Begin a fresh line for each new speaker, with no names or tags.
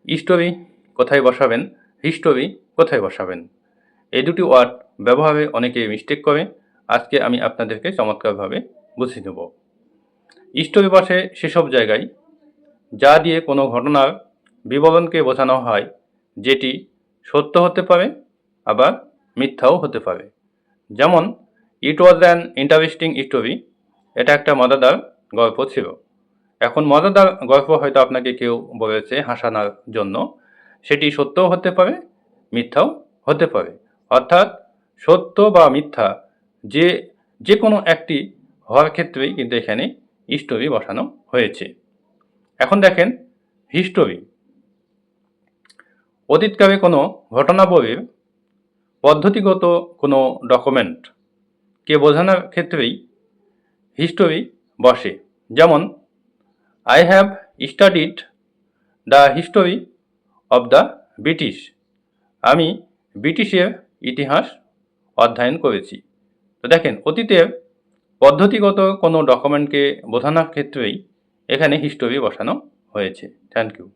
Story কোথায় বসাবেন, history কোথায় বসাবেন, এই দুটি ওয়ার্ড ব্যবহারে অনেকে মিস্টেক করে। আজকে আমি আপনাদেরকে চমৎকারভাবে বুঝিয়ে দেব। স্টোরি বসে সেসব জায়গায় যা দিয়ে কোনো ঘটনার বিবরণকে বোঝানো হয়, যেটি সত্য হতে পারে আবার মিথ্যাও হতে পারে। যেমন, ইট ওয়াজ অ্যান ইন্টারেস্টিং স্টোরি, এটা একটা মজাদার গল্প ছিল। এখন মজাদার গল্প হয়তো আপনাকে কেউ বলেছে হাসানোর জন্য, সেটি সত্যও হতে পারে মিথ্যাও হতে পারে। অর্থাৎ সত্য বা মিথ্যা যে কোনো একটি হওয়ার ক্ষেত্রেই কিন্তু এখানে স্টোরি বসানো হয়েছে। এখন দেখেন হিস্টোরি, অতীতকালে কোনো ঘটনাবলীর পদ্ধতিগত কোনো ডকুমেন্টকে বোঝানোর ক্ষেত্রেই হিস্টোরি বসে। যেমন, I have studied the history of the British, আমি ব্রিটিশের ইতিহাস অধ্যয়ন করেছি। তো দেখেন, অতীতের পদ্ধতিগত কোনো ডকুমেন্টকে বোঝানোর ক্ষেত্রেই এখানে হিস্টোরি বসানো হয়েছে। Thank you.